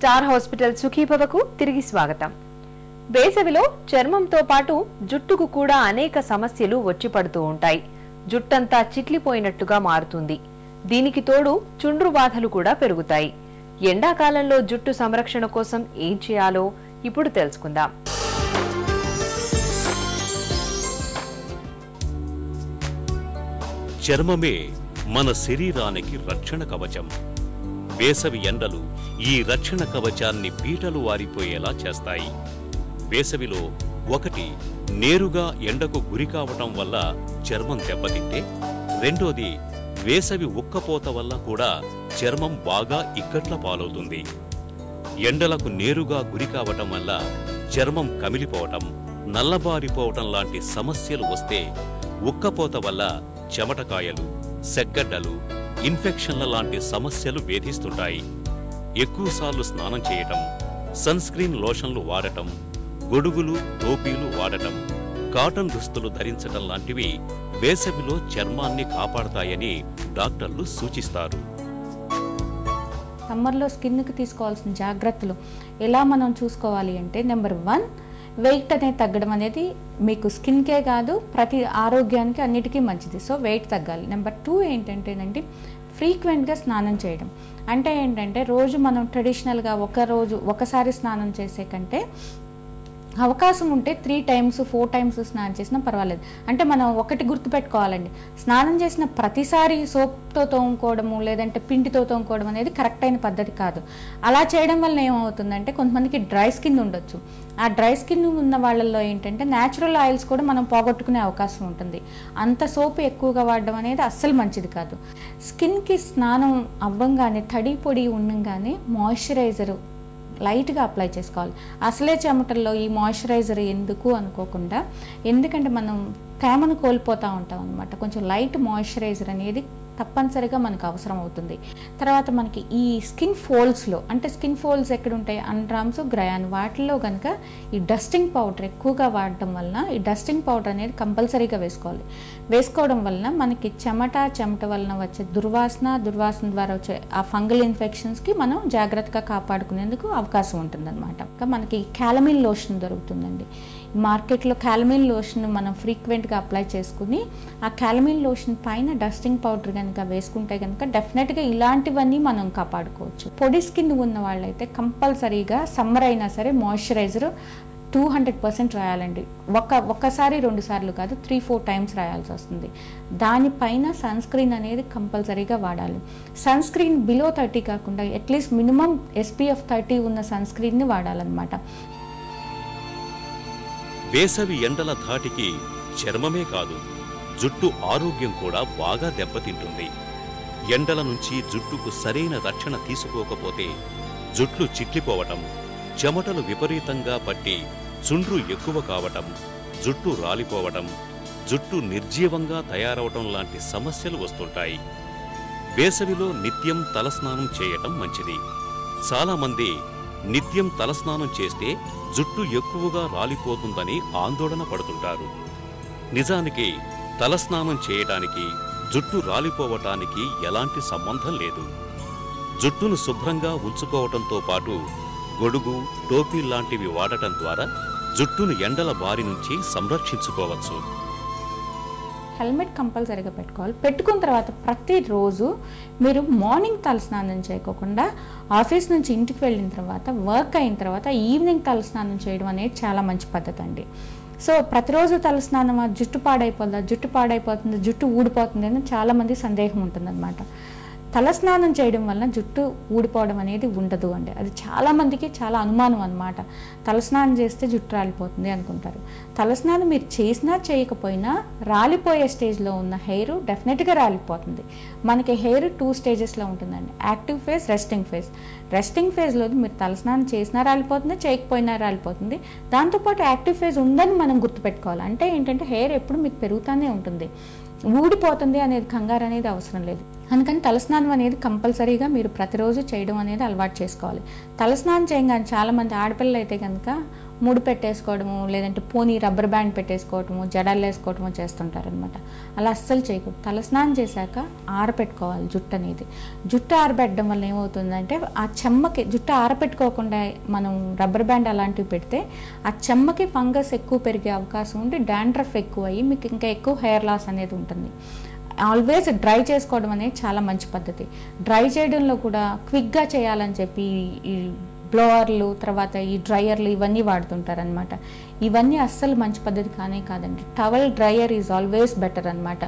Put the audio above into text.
Star hospital సుఖీభవకు తిరిగి స్వాగతం. వేసవిలో చర్మంతో పాటు జుట్టుకు కూడా అనేక సమస్యలు వచ్చి పడుతూ ఉంటాయి. జుట్టంతా చిట్లిపోయినట్టుగా మారుతుంది. దీనికి తోడు చుండ్రు బాధలు కూడా పెరుగుతాయి. ఎండాకాలంలో జుట్టు సంరక్షణ కోసం ఏం చేయాలో ఇప్పుడు తెలుసుకుందాం. చర్మమే మన శరీరానికి రక్షణ కవచం. వేసవి ఎండలు ఈ రక్షణ కవచాన్ని బీటలు వారిపోయేలా చేస్తాయి. వేసవిలో ఒకటి, నేరుగా ఎండకు గురి కావటం వల్ల చర్మం దెబ్బతింటే, రెండోది వేసవి ఉక్కపోత వల్ల కూడా చర్మం బాగా ఇక్కట్ల పాలవుతుంది. ఎండలకు నేరుగా గురి కావటం వల్ల చర్మం కమిలిపోవటం, నల్లబారిపోవటం లాంటి సమస్యలు వస్తే, ఉక్కపోత వల్ల చెమటకాయలు, సెగ్గడ్డలు, ఇన్ఫెక్షన్ల లాంటి సమస్యలు వేధిస్తుంటాయి. ఎక్కువసార్లు స్నానం చేయటం, సన్ స్క్రీన్ లోషన్లు వాడటం, గొడుగులు, టోపీలు వాడటం, కాటన్ దుస్తులు ధరించటం లాంటివి వేసవిలో చర్మాన్ని కాపాడతాయని డాక్టర్లు సూచిస్తారు. సమ్మర్లో స్కిన్కి తీసుకోవాల్సిన జాగ్రత్తలు ఎలా మనం చూసుకోవాలి అంటే, నెంబర్ 1, వెయిట్ అనేది తగ్గడం అనేది మీకు స్కిన్కే కాదు ప్రతి ఆరోగ్యానికి అన్నిటికీ మంచిది. సో వెయిట్ తగ్గాలి. నెంబర్ 2 ఏంటంటేనండి, ఫ్రీక్వెంట్గా స్నానం చేయడం. అంటే ఏంటంటే, రోజు మనం ట్రెడిషనల్గా ఒకసారి స్నానం చేసే కంటే అవకాశం ఉంటే 3 times 4 times స్నానం చేసినా పర్వాలేదు. అంటే మనం ఒకటి గుర్తుపెట్టుకోవాలండి, స్నానం చేసిన ప్రతిసారి సోప్తో తోముకోవడము లేదంటే పిండితో తోముకోవడం అనేది కరెక్ట్ అయిన పద్ధతి కాదు. అలా చేయడం వల్ల ఏమవుతుందంటే, కొంతమందికి డ్రై స్కిన్ ఉండొచ్చు. ఆ డ్రై స్కిన్ ఉన్న వాళ్ళల్లో ఏంటంటే న్యాచురల్ ఆయిల్స్ కూడా మనం పోగొట్టుకునే అవకాశం ఉంటుంది. అంత సోపు ఎక్కువగా వాడడం అనేది అస్సలు మంచిది కాదు. స్కిన్కి స్నానం అవ్వంగానే తడి పొడి ఉండగానే మాయిశ్చరైజరు లైట్గా అప్లై చేసుకోవాలి. అసలే చెమటల్లో ఈ మాయిశ్చరైజర్ ఎందుకు అనుకోకుండా, ఎందుకంటే మనం తేమను కోల్పోతూ ఉంటాం అనమాట. కొంచెం లైట్ మాయిశ్చరైజర్ అనేది తప్పనిసరిగా మనకు అవసరం అవుతుంది. తర్వాత మనకి ఈ స్కిన్ ఫోల్డ్స్లో, అంటే స్కిన్ ఫోల్డ్స్ ఎక్కడ ఉంటాయి, అండ్రామ్స్, గ్రయాన్, వాటిల్లో కనుక ఈ డస్టింగ్ పౌడర్ ఎక్కువగా వాడటం వలన, ఈ డస్టింగ్ పౌడర్ అనేది కంపల్సరీగా వేసుకోవాలి. వేసుకోవడం వలన మనకి చెమట వలన వచ్చే దుర్వాసన ద్వారా వచ్చే ఆ ఫంగల్ ఇన్ఫెక్షన్స్కి మనం జాగ్రత్తగా కాపాడుకునేందుకు అవకాశం ఉంటుందన్నమాట. మనకి క్యాలమిన్ లోషన్ దొరుకుతుందండి మార్కెట్లో. క్యాలమిన్ లోషన్ మనం ఫ్రీక్వెంట్గా అప్లై చేసుకుని, ఆ క్యాలమిన్ లోషన్ పైన డస్టింగ్ పౌడర్ కనుక వేసుకుంటే కనుక డెఫినెట్గా ఇలాంటివన్నీ మనం కాపాడుకోవచ్చు. పొడి స్కిన్ ఉన్న వాళ్ళైతే కంపల్సరీగా సమ్మర్ అయినా సరే మాయిశ్చరైజర్ 200% రాయాలండి. ఒక్కసారి 2 సార్లు కాదు, 3-4 times రాయాల్సి వస్తుంది. దానిపైన సన్ స్క్రీన్ అనేది కంపల్సరీగా వాడాలి. సన్ స్క్రీన్ బిలో 30 కాకుండా అట్లీస్ట్ మినిమం SPF 30 ఉన్న సన్ స్క్రీన్ని వాడాలన్నమాట. వేసవి ఎండల ధాటికి చర్మమే కాదు, జుట్టు ఆరోగ్యం కూడా బాగా దెబ్బతింటుంది. ఎండల నుంచి జుట్టుకు సరైన రక్షణ తీసుకోకపోతే జుట్లు చిట్లిపోవటం, చెమటలు విపరీతంగా పట్టి చుండ్రు ఎక్కువ కావటం, జుట్టు రాలిపోవటం, జుట్టు నిర్జీవంగా తయారవటం లాంటి సమస్యలు వస్తుంటాయి. వేసవిలో నిత్యం తలస్నానం చేయటం మంచిది. చాలామంది నిత్యం తలస్నానం చేస్తే జుట్టు ఎక్కువగా రాలిపోతుందని ఆందోళన పడుతుంటారు. నిజానికి తలస్నానం చేయడానికి జుట్టు రాలిపోవటానికి ఎలాంటి సంబంధం లేదు. జుట్టును శుభ్రంగా ఉంచుకోవటంతో పాటు గొడుగు, టోపీ లాంటివి వాడటం ద్వారా జుట్టును ఎండల బారి నుంచి సంరక్షించుకోవచ్చు. హెల్మెట్ కంపల్సరీగా పెట్టుకోవాలి. పెట్టుకున్న తర్వాత ప్రతిరోజు మీరు మార్నింగ్ తలస్నానం చేయకోకుండా ఆఫీస్ నుంచి ఇంటికి వెళ్ళిన తర్వాత, వర్క్ అయిన తర్వాత ఈవినింగ్ తలస్నానం చేయడం అనేది చాలా మంచి పద్ధతి అండి. సో ప్రతిరోజు తలస్నానం జుట్టు పాడైపోతుంది, జుట్టు ఊడిపోతుంది అని చాలామంది సందేహం ఉంటుందన్నమాట. తలస్నానం చేయడం వల్ల జుట్టు ఊడిపోవడం అనేది ఉండదు అండి. అది చాలామందికి చాలా అనుమానం అన్నమాట. తలస్నానం చేస్తే జుట్టు రాలిపోతుంది అనుకుంటారు. తలస్నానం మీరు చేసినా చేయకపోయినా రాలిపోయే స్టేజ్లో ఉన్న హెయిర్ డెఫినెట్గా రాలిపోతుంది. మనకి హెయిర్ 2 stagesలో ఉంటుందండి, active phase, resting phase. Resting ఫేజ్లో మీరు తలస్నానం చేసినా రాలిపోతుంది, చేయకపోయినా రాలిపోతుంది. దాంతోపాటు యాక్టివ్ ఫేజ్ ఉందని మనం గుర్తుపెట్టుకోవాలి. అంటే ఏంటంటే హెయిర్ ఎప్పుడు మీకు పెరుగుతూనే ఉంటుంది, ఊడిపోతుంది అనేది కంగారు అనేది అవసరం లేదు. అందుకని తలస్నానం అనేది కంపల్సరీగా మీరు ప్రతిరోజు చేయడం అనేది అలవాటు చేసుకోవాలి. తలస్నానం చేయగానే చాలామంది ఆడపిల్లలు అయితే కనుక ముడి పెట్టేసుకోవడము, లేదంటే పోనీ రబ్బర్ బ్యాండ్ పెట్టేసుకోవడము, జడలు వేసుకోవడము చేస్తుంటారనమాట. అలా అస్సలు చేయకూడదు. తలస్నానం చేశాక ఆరపెట్టుకోవాలి జుట్టు అనేది. జుట్టు ఆరబెట్టడం వల్ల ఏమవుతుందంటే ఆ చెమ్మకి, జుట్టు ఆరపెట్టుకోకుండా మనం రబ్బర్ బ్యాండ్ అలాంటివి పెడితే ఆ చెమ్మకి ఫంగస్ ఎక్కువ పెరిగే అవకాశం ఉండి డాండ్రఫ్ ఎక్కువ అయ్యి మీకు ఇంకా ఎక్కువ హెయిర్ లాస్ అనేది ఉంటుంది. ఆల్వేస్ డ్రై చేసుకోవడం అనేది చాలా మంచి పద్ధతి. డ్రై చేయడంలో కూడా క్విక్గా చేయాలని చెప్పి ఈ బ్లోవర్లు, తర్వాత ఈ డ్రయర్లు ఇవన్నీ వాడుతుంటారనమాట. ఇవన్నీ అస్సలు మంచి పద్ధతి కానే కాదండి. Towel dryer is always better అనమాట.